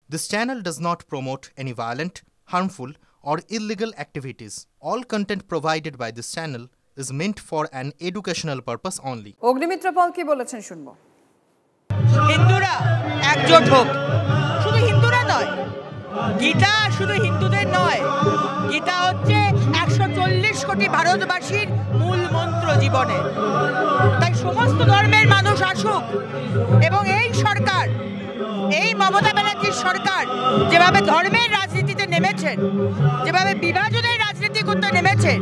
This channel does not promote any violent, harmful, or illegal activities. All content provided by this channel is meant for an educational purpose only. Agnimitra পল কি বলেছেন শুনবো। হিন্দুরা একজোট হোক, শুধু হিন্দুরা নয়, গীতা শুধু হিন্দুদের নয়, গীতা হচ্ছে 140 কোটি ভারতবাসীর মূল মন্ত্র জীবনে। তাই সমস্ত ধর্মের মানুষ আসুক এবং এই সরকার, এই মমতা ব্যানার্জির সরকার যেভাবে ধর্মের রাজনীতিতে নেমেছেন, যেভাবে বিভাজনের রাজনীতি করতে নেমেছেন,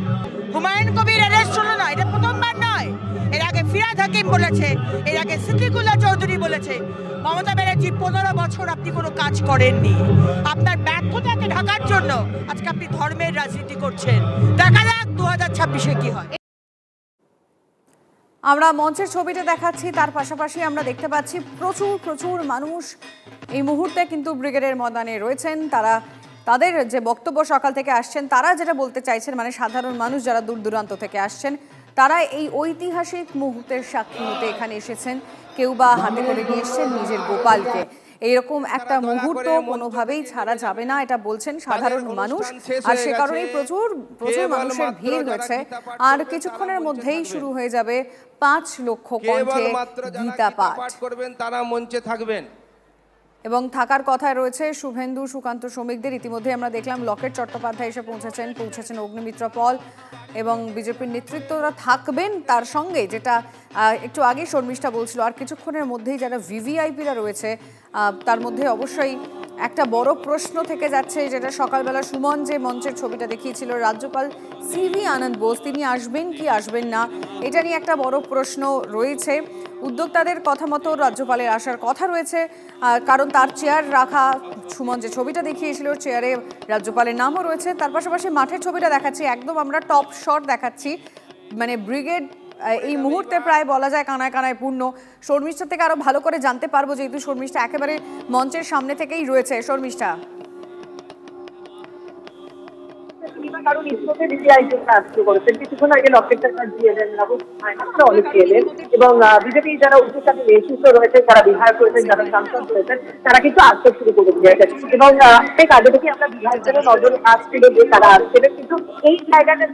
হুমায়ুন কবির অ্যারেস্ট হলো না, এটা প্রথমবার নয়। এর আগে ফিরাদ হাকিম বলেছে, এর আগে সিদ্দিকুল্লাহ চৌধুরী বলেছে, মমতা ব্যানার্জি 15 বছর আপনি কোনো কাজ করেননি। আপনার ব্যর্থতাকে ঢাকার জন্য আজকে আপনি ধর্মের রাজনীতি করছেন। দেখা যাক 2026-এ কি হয়। আমরা মঞ্চের ছবিটা দেখাচ্ছি, তার পাশাপাশি আমরা দেখতে পাচ্ছি প্রচুর মানুষ এই মুহূর্তে কিন্তু ব্রিগেডের ময়দানে রয়েছেন। তাদের যে বক্তব্য সকাল থেকে আসছেন, তারা যেটা বলতে চাইছেন, মানে সাধারণ মানুষ যারা দূর দূরান্ত থেকে আসছেন, তারা এই ঐতিহাসিক মুহূর্তের সাক্ষী হতে এখানে এসেছেন। কেউ বা হাতে করে নিয়ে এসছেন নিজের গোপালকে। এইরকম একটা মুহূর্ত কোনোভাবেই ছাড়া যাবে না, এটা বলছেন সাধারণ মানুষ। আর সে কারণেই প্রচুর মানুষের ভিড় হয়েছে। আর কিছুক্ষণের মধ্যেই শুরু হয়ে যাবে 5 লক্ষ কণ্ঠে গীতা পাঠ করবেন, তারা মঞ্চে থাকবেন এবং থাকার কথা রয়েছে শুভেন্দু সুকান্ত শ্রমিকদের। ইতিমধ্যে আমরা দেখলাম লকেট চট্টোপাধ্যায় এসে পৌঁছেছেন অগ্নিমিত্র পল এবং বিজেপির নেতৃত্বরা থাকবেন তার সঙ্গে, যেটা একটু আগে শর্মিষ্ঠা বলছিল। আর কিছুক্ষণের মধ্যেই যারা ভিভিআইপিরা রয়েছে তার মধ্যে অবশ্যই একটা বড় প্রশ্ন থেকে যাচ্ছে, যেটা সকালবেলা সুমন যে মঞ্চের ছবিটা দেখিয়েছিল, রাজ্যপাল সিভি আনন্দ বোস তিনি আসবেন কি আসবেন না, এটা নিয়ে একটা বড় প্রশ্ন রয়েছে। উদ্যোক্তাদের কথা মতো রাজ্যপালের আসার কথা রয়েছে, কারণ তার চেয়ার রাখা, সুমন যে ছবিটা দেখিয়েছিল চেয়ারে রাজ্যপালের নামও রয়েছে। তার পাশাপাশি মাঠের ছবিটা দেখাচ্ছি, একদম আমরা টপ শট দেখাচ্ছি, মানে ব্রিগেড এই মুহূর্তে প্রায় বলা যায় কানায় কানায় পূর্ণ। শর্মিষ্ঠা থেকে আরো ভালো করে জানতে পারবো, যেহেতু শর্মিষ্ঠা একেবারে মঞ্চের সামনে থেকেই রয়েছে। শর্মিষ্ঠা, কারণ ইসরোতে ভিভিআইপি কাজ শুরু করেছেন, কিছুক্ষণ আগে লকেটটা দিয়ে এলেন অনেকে এলেন এবং বিজেপি যারা উচ্চসাথী নেতৃত্ব রয়েছে, যারা বিধায়ক রয়েছেন, যারা সাংসদ রয়েছেন, তারা কিন্তু আসতে শুরু করে দিয়েছেন। এবং ঠিক আগে থেকে আমরা বিধায়কদের নজর আসছিল যে তারা আসছিলেন, কিন্তু এই জায়গাটা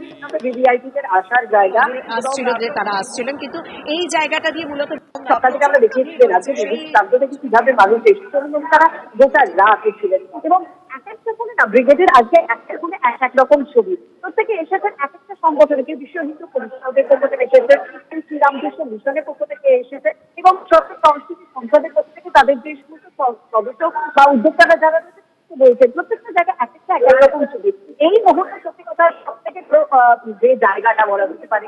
ভিভিআইপিদের আসার জায়গা আসছিল যে তারা আসছিলেন, কিন্তু এই জায়গাটা দিয়ে মূলত সকাল থেকে আমরা দেখিয়েছি যে রাজ্যের বিভিন্ন প্রান্ত থেকে কিভাবে মানুষ এসেছিলেন এবং তারা গোটা রাত ছিলেন। এবং এক একটা ফোনে না ব্রিগেডের আজকে একটা ফোনে এক রকম ছবি, প্রত্যেকে এসেছেন এক একটা সংগঠনে, কেউ বিশ্ব হিন্দু পরিষদের পক্ষ থেকে এসেছেন, কেউ শ্রীরামকৃষ্ণ মিশনের পক্ষ থেকে এসেছে এবং সরকার সংস্কৃতি সংসদের পক্ষ থেকে তাদের যে সমস্ত সদস্য বা উদ্যোক্তারা যারা রয়েছে বলছেন, প্রত্যেকটা জায়গায় এক রকম ছবি। এই মুহূর্তে সত্যি কথা সব থেকে যে জায়গাটা বলা যেতে পারে,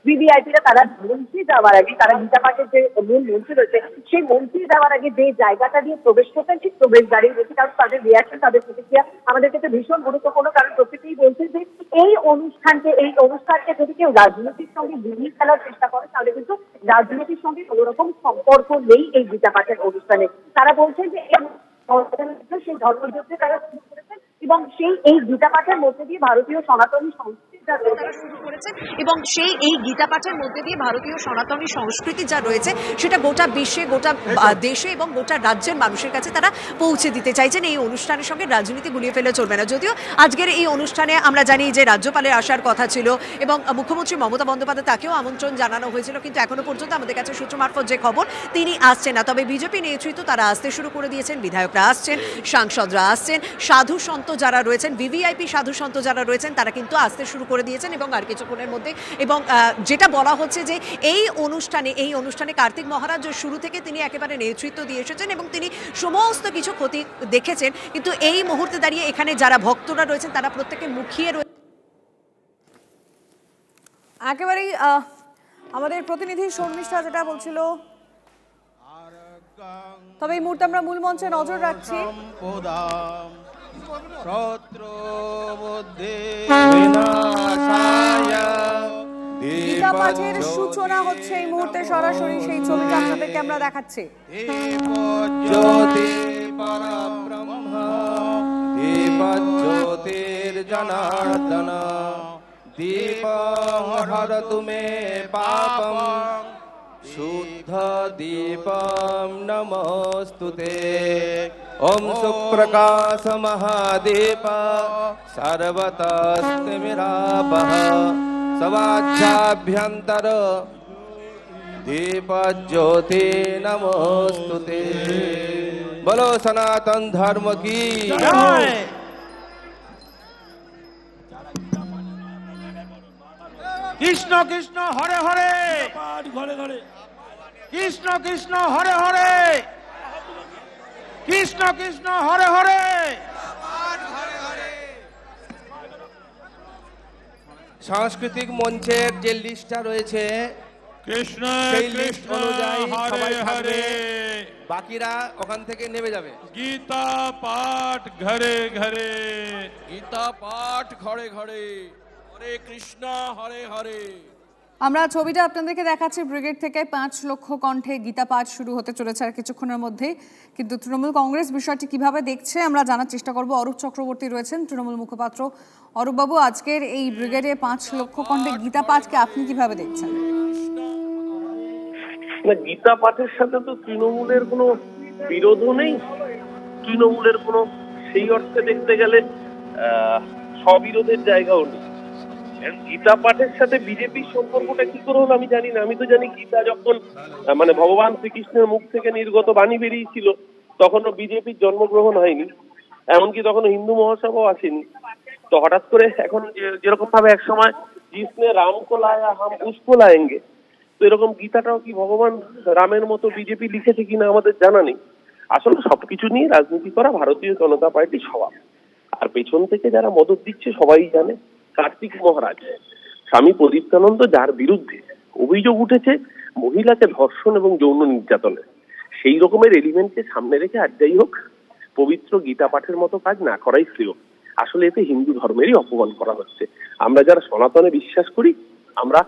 ভিভিআইপিরা তারা মন্ত্রী যাওয়ার আগে, তারা গীতা পাঠের যে মূল মন্ত্রী রয়েছে সেই মন্ত্রী যাওয়ার আগে যে জায়গাটা দিয়ে প্রবেশ করতেন ঠিক প্রবেশ দাঁড়িয়ে রয়েছে, কারণ তাদের রিয়াকশন, তাদের প্রতিক্রিয়া আমাদের কাছে ভীষণ গুরুত্বপূর্ণ। কারণ প্রত্যেকেই বলছে যে এই অনুষ্ঠানকে যদি কেউ রাজনীতির সঙ্গে মিলিয়ে ফেলার চেষ্টা করে, তাহলে কিন্তু রাজনীতির সঙ্গে কোনো রকম সম্পর্ক নেই এই গীতা পাঠের অনুষ্ঠানে। তারা বলছেন যে সেই ধর্মযুদ্ধে তারা শুরু করেছেন এবং এই গীতা পাঠের মধ্যে দিয়ে ভারতীয় সনাতনী সংস্কৃতি শুরু করেছে এবং সেই এই গীতা পাঠের মধ্যে দিয়ে ভারতীয় সনাতনী সংস্কৃতি যা রয়েছে সেটা গোটা বিশ্বে, গোটা দেশে এবং গোটা রাজ্যের মানুষের কাছে তারা পৌঁছে দিতে চাইছেন। এই অনুষ্ঠানের সঙ্গে রাজনীতি গুলিয়ে ফেলে চলবে না। যদিও আজকের এই অনুষ্ঠানে আমরা জানি যে রাজ্যপালের আসার কথা ছিল এবং মুখ্যমন্ত্রী মমতা বন্দ্যোপাধ্যায় তাকেও আমন্ত্রণ জানানো হয়েছিল, কিন্তু এখনো পর্যন্ত আমাদের কাছে সূত্র মারফত যে খবর তিনি আসছেন না। তবে বিজেপি নেতৃত্ব তারা আসতে শুরু করে দিয়েছেন, বিধায়করা আসছেন, সাংসদরা আসছেন, সাধু সন্ত যারা রয়েছেন, ভিভিআইপি সাধু সন্ত যারা রয়েছেন তারা কিন্তু আসতে শুরু করে দিয়েছেন এবং আর কিছুক্ষণের মধ্যে। এবং যেটা বলা হচ্ছে যে এই অনুষ্ঠানে কার্তিক মহারাজ শুরু থেকে তিনি একেবারে নেতৃত্ব দিয়ে এসেছেন এবং তিনি সমস্ত কিছু ক্ষতি দেখেছেন, কিন্তু এই মুহূর্তে দাঁড়িয়ে এখানে যারা ভক্তরা রয়েছেন তারা প্রত্যেকে মুখিয়ে রয়েছে। একেবারেই আমাদের প্রতিনিধি শর্মিষ্ঠা যেটা বলছিল, তবে এই মুহূর্তে আমরা মূল মঞ্চে নজর রাখছি। গীতা পাঠের সূচনা হচ্ছে এই মুহূর্তে, সরাসরি সেই ছবিটা আপনাদেরকে আমরা দেখাচ্ছি। জনার্দন দীপং হরতু মে পাপম শুদ্ধ দীপম নমস্তুতে। ओम सुप्रकाश महादेव सर्वतस्तिमिरापः सवाच्छाभ्यंतर दीप ज्योति नमोस्तुते। बोलो सनातन धर्म की जय। कृष्ण कृष्ण हरे हरे घरे घरे कृष्ण कृष्ण हरे हरे कृष्ण कृष्ण हरे हरे। সাংস্কৃতিক মঞ্চের যে লিস্টটা রয়েছে कृष्ण সেই লিস্ট कृष्ण অনুযায়ী সবাই हरे থাকবে, हरे বাকিরা ওখান থেকে নেমে যাবে। गीता पाठ घरे घरे गीता पाठ घरे घरे हरे कृष्ण हरे हरे। আমরা ছবিটা আপনাদেরকে দেখাচ্ছি ব্রিগেড থেকে 5 লক্ষ কণ্ঠে গীতা পাঠ শুরু হতে চলেছে আর কিছুক্ষণের মধ্যেই। কিন্তু তৃণমূল কংগ্রেস বিষয়টি কিভাবে দেখছে আমরা জানার চেষ্টা করব। অরূপ চক্রবর্তী রয়েছেন তৃণমূল মুখপাত্র। অরূপবাবু, আজকের এই ব্রিগেডে 5 লক্ষ কণ্ঠে গীতা পাঠকে আপনি কিভাবে দেখছেন? গীতা পাঠের সাথে তো তৃণমূলের কোনো বিরোধও নেই, তৃণমূলের কোনো সেই অর্থে দেখতে গেলে স্ববিরোধের জায়গাও নেই। গীতা পাঠের সাথে বিজেপির সম্পর্কটা কি করে হলো আমি জানি না। আমি তো জানি গীতা যখন মানে ভগবান শ্রীকৃষ্ণের মুখ থেকে নির্গত বাণী বেরিয়েছিল তখনও বিজেপির জন্মগ্রহণ হয়নি, এমনকি তখনও হিন্দু মহাসভাও আসেনি। তো হঠাৎ করে এখন যেরকম ভাবে একসময় জিসনে রাম কো লায়া হাম উসকো লায়েঙ্গে, তো এরকম গীতাটাও কি ভগবান রামের মতো বিজেপি লিখেছে কিনা আমাদের জানা নেই। আসলে সবকিছু নিয়ে রাজনীতি করা ভারতীয় জনতা পার্টির স্বভাব। আর পেছন থেকে যারা মদত দিচ্ছে সবাই জানে, কার্তিক মহারাজ স্বামী প্রদীপ্তানন্দ যার বিরুদ্ধে অভিযোগ উঠেছে মহিলাকে ধর্ষণ এবং যৌন নির্যাতনের, সেই রকমের এলিমেন্টকে সামনে রেখে আর যাই হোক পবিত্র গীতা পাঠের মতো কাজ না করাই শ্রেয়। আসলে এতে হিন্দু ধর্মেরই অপমান করা হচ্ছে। আমরা যারা সনাতনে বিশ্বাস করি আমরা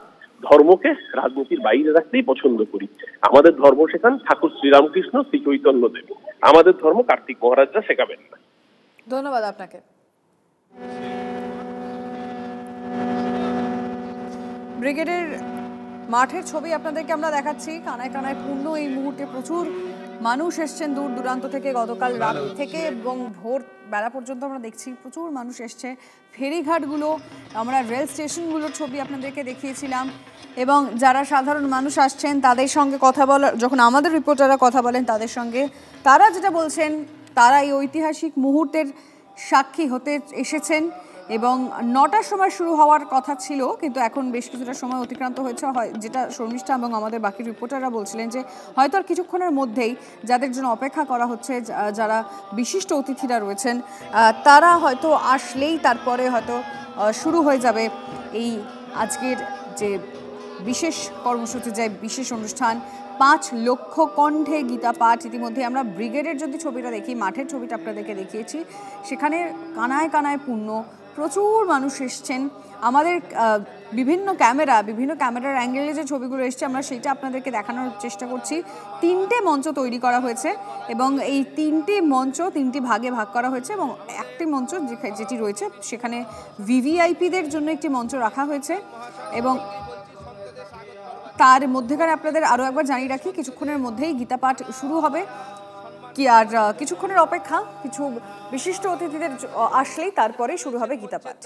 ধর্মকে রাজনীতির বাইরে রাখতেই পছন্দ করি। আমাদের ধর্ম শেখান ঠাকুর শ্রীরামকৃষ্ণ, শ্রী চৈতন্য দেব। আমাদের ধর্ম কার্তিক মহারাজরা শেখাবেন না। ধন্যবাদ আপনাকে। ব্রিগেডের মাঠের ছবি আপনাদেরকে আমরা দেখাচ্ছি। কানায় কানায় পূর্ণ এই মুহূর্তে প্রচুর মানুষ এসছেন দূর দূরান্ত থেকে। গতকাল রাত থেকে এবং ভোর বেলা পর্যন্ত আমরা দেখছি প্রচুর মানুষ এসছে। ফেরিঘাটগুলো, আমরা রেল স্টেশনগুলোর ছবি আপনাদেরকে দেখিয়েছিলাম এবং যারা সাধারণ মানুষ আসছেন তাদের সঙ্গে কথা বলার, যখন আমাদের রিপোর্টাররা কথা বলেন তাদের সঙ্গে, তারা যেটা বলছেন তারা এই ঐতিহাসিক মুহূর্তের সাক্ষী হতে এসেছেন এবং 9টার সময় শুরু হওয়ার কথা ছিল কিন্তু এখন বেশ কিছুটা সময় অতিক্রান্ত হয়েছে। যেটা শর্মিষ্ঠা এবং আমাদের বাকি রিপোর্টাররা বলছিলেন যে হয়তো আর কিছুক্ষণের মধ্যেই যাদের জন্য অপেক্ষা করা হচ্ছে, যারা বিশিষ্ট অতিথিরা রয়েছেন তারা হয়তো আসলেই তারপরে হয়তো শুরু হয়ে যাবে এই আজকের যে বিশেষ কর্মসূচি, যে বিশেষ অনুষ্ঠান 5 লক্ষ কণ্ঠে গীতা পাঠ। ইতিমধ্যে আমরা ব্রিগেডের যদি ছবিটা দেখি, মাঠের ছবিটা আপনাদেরকে দেখিয়েছি, সেখানে কানায় কানায় পূর্ণ, প্রচুর মানুষ এসছেন। আমাদের বিভিন্ন ক্যামেরার অ্যাঙ্গেলে যে ছবিগুলো এসছে আমরা সেইটা আপনাদেরকে দেখানোর চেষ্টা করছি। 3টে মঞ্চ তৈরি করা হয়েছে এবং এই 3টি মঞ্চ 3টি ভাগে ভাগ করা হয়েছে এবং একটি মঞ্চ যেটি রয়েছে সেখানে ভিভিআইপিদের জন্য একটি মঞ্চ রাখা হয়েছে এবং তার মধ্যেখানে আপনাদের আরও একবার জানিয়ে রাখি কিছুক্ষণের মধ্যেই গীতা পাঠ শুরু হবে। কি আর কিছুক্ষণের অপেক্ষা, কিছু বিশিষ্ট অতিথিদের আসলেই তারপরে শুরু হবে গীতা পাঠ।